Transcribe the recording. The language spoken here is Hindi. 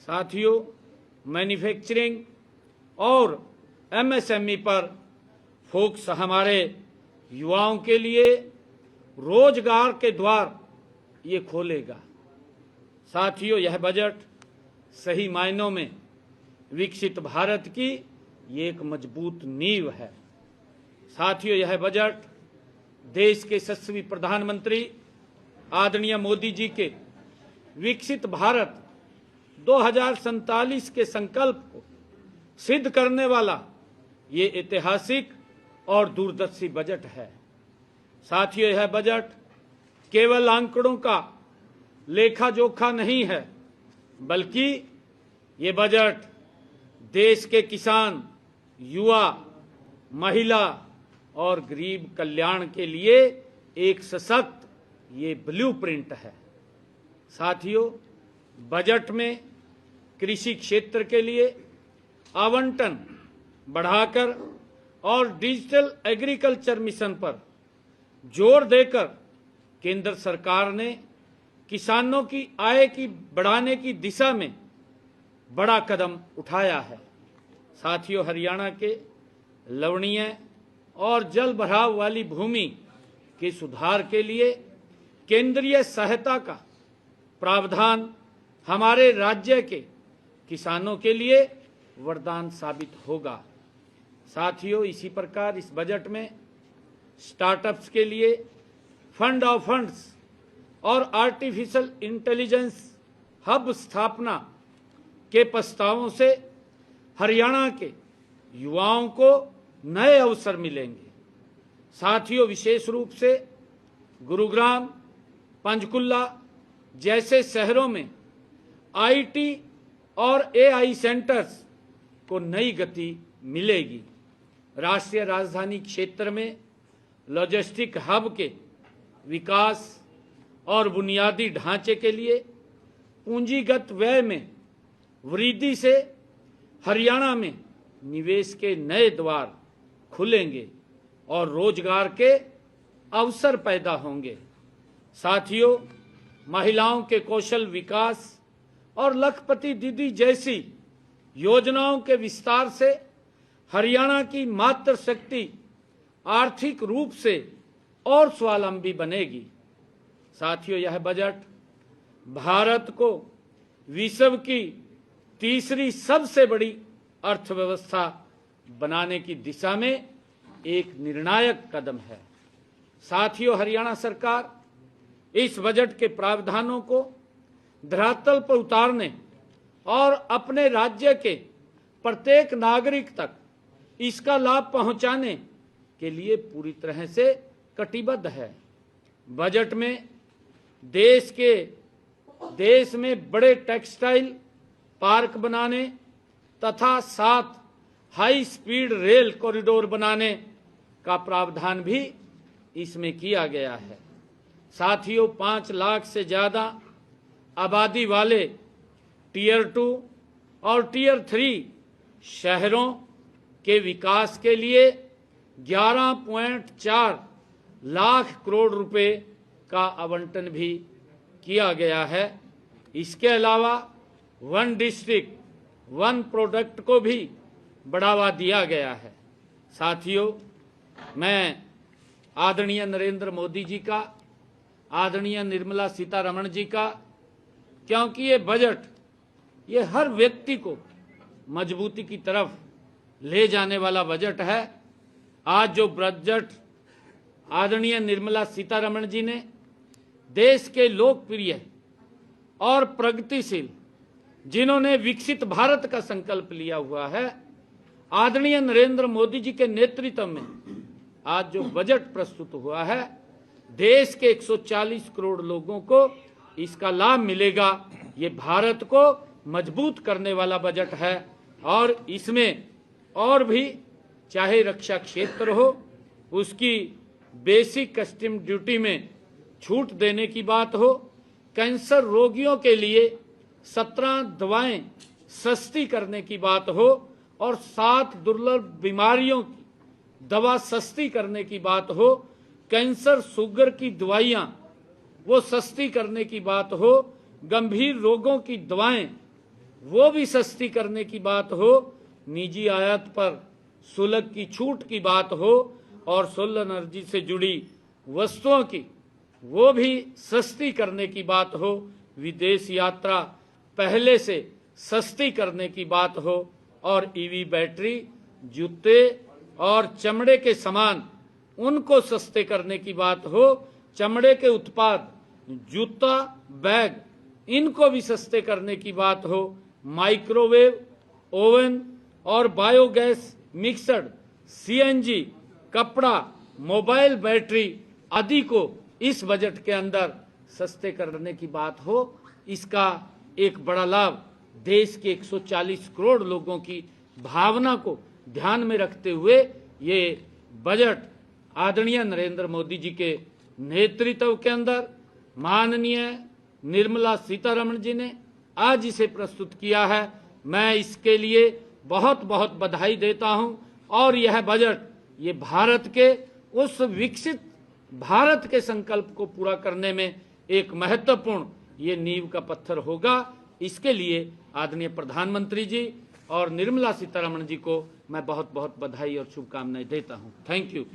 साथियों, मैन्युफैक्चरिंग और एमएसएमई पर फोकस हमारे युवाओं के लिए रोजगार के द्वार ये खोलेगा। साथियों, यह बजट सही मायनों में विकसित भारत की ये एक मजबूत नींव है। साथियों, यह बजट देश के यशस्वी प्रधानमंत्री आदरणीय मोदी जी के विकसित भारत 2047 के संकल्प को सिद्ध करने वाला ये ऐतिहासिक और दूरदर्शी बजट है। साथियों, यह बजट केवल आंकड़ों का लेखा जोखा नहीं है, बल्कि ये बजट देश के किसान, युवा, महिला और गरीब कल्याण के लिए एक सशक्त ये ब्लूप्रिंट है। साथियों, बजट में कृषि क्षेत्र के लिए आवंटन बढ़ाकर और डिजिटल एग्रीकल्चर मिशन पर जोर देकर केंद्र सरकार ने किसानों की आय की बढ़ाने की दिशा में बड़ा कदम उठाया है। साथियों, हरियाणा के लवणीय और जल भराव वाली भूमि के सुधार के लिए केंद्रीय सहायता का प्रावधान हमारे राज्य के किसानों के लिए वरदान साबित होगा। साथियों, इसी प्रकार इस बजट में स्टार्टअप्स के लिए फंड ऑफ फंड्स और आर्टिफिशियल इंटेलिजेंस हब स्थापना के प्रस्तावों से हरियाणा के युवाओं को नए अवसर मिलेंगे। साथियों, विशेष रूप से गुरुग्राम, पंचकुला जैसे शहरों में आईटी और एआई सेंटर्स को नई गति मिलेगी। राष्ट्रीय राजधानी क्षेत्र में लॉजिस्टिक हब के विकास और बुनियादी ढांचे के लिए पूंजीगत व्यय में वृद्धि से हरियाणा में निवेश के नए द्वार खुलेंगे और रोजगार के अवसर पैदा होंगे। साथियों, महिलाओं के कौशल विकास और लखपति दीदी जैसी योजनाओं के विस्तार से हरियाणा की मातृशक्ति आर्थिक रूप से और स्वावलंबी बनेगी। साथियों, यह बजट भारत को विश्व की तीसरी सबसे बड़ी अर्थव्यवस्था बनाने की दिशा में एक निर्णायक कदम है। साथियों, हरियाणा सरकार इस बजट के प्रावधानों को धरातल पर उतारने और अपने राज्य के प्रत्येक नागरिक तक इसका लाभ पहुंचाने के लिए पूरी तरह से कटिबद्ध है। बजट में देश में बड़े टेक्सटाइल पार्क बनाने तथा 7 हाई स्पीड रेल कॉरिडोर बनाने का प्रावधान भी इसमें किया गया है। साथियों, 5 लाख से ज्यादा आबादी वाले टियर 2 और टियर 3 शहरों के विकास के लिए 11.4 लाख करोड़ रुपए का आवंटन भी किया गया है। इसके अलावा वन डिस्ट्रिक्ट वन प्रोडक्ट को भी बढ़ावा दिया गया है। साथियों, मैं आदरणीय नरेंद्र मोदी जी का, आदरणीय निर्मला सीतारमण जी का, क्योंकि ये बजट ये हर व्यक्ति को मजबूती की तरफ ले जाने वाला बजट है। आज जो बजट आदरणीय निर्मला सीतारमण जी ने देश के लोकप्रिय और प्रगतिशील, जिन्होंने विकसित भारत का संकल्प लिया हुआ है, आदरणीय नरेंद्र मोदी जी के नेतृत्व में आज जो बजट प्रस्तुत हुआ है, देश के 140 करोड़ लोगों को इसका लाभ मिलेगा। ये भारत को मजबूत करने वाला बजट है और इसमें और भी चाहे रक्षा क्षेत्र हो, उसकी बेसिक कस्टम ड्यूटी में छूट देने की बात हो, कैंसर रोगियों के लिए 17 दवाएं सस्ती करने की बात हो और 7 दुर्लभ बीमारियों की दवा सस्ती करने की बात हो, कैंसर शुगर की दवाइयां वो सस्ती करने की बात हो, गंभीर रोगों की दवाएं वो भी सस्ती करने की बात हो, निजी आयात पर शुल्क की छूट की बात हो और सोलर एनर्जी से जुड़ी वस्तुओं की वो भी सस्ती करने की बात हो, विदेश यात्रा पहले से सस्ती करने की बात हो और ईवी बैटरी, जूते और चमड़े के सामान उनको सस्ते करने की बात हो, चमड़े के उत्पाद, जूता, बैग इनको भी सस्ते करने की बात हो, माइक्रोवेव, ओवन और बायोगैस मिक्सर, सीएनजी, कपड़ा, मोबाइल बैटरी आदि को इस बजट के अंदर सस्ते करने की बात हो। इसका एक बड़ा लाभ देश के 140 करोड़ लोगों की भावना को ध्यान में रखते हुए ये बजट आदरणीय नरेंद्र मोदी जी के नेतृत्व के अंदर माननीय निर्मला सीतारमण जी ने आज इसे प्रस्तुत किया है। मैं इसके लिए बहुत बहुत बधाई देता हूं और यह बजट ये भारत के उस विकसित भारत के संकल्प को पूरा करने में एक महत्वपूर्ण ये नींव का पत्थर होगा। इसके लिए आदरणीय प्रधानमंत्री जी और निर्मला सीतारमण जी को मैं बहुत बहुत बधाई और शुभकामनाएं देता हूं। Thank you.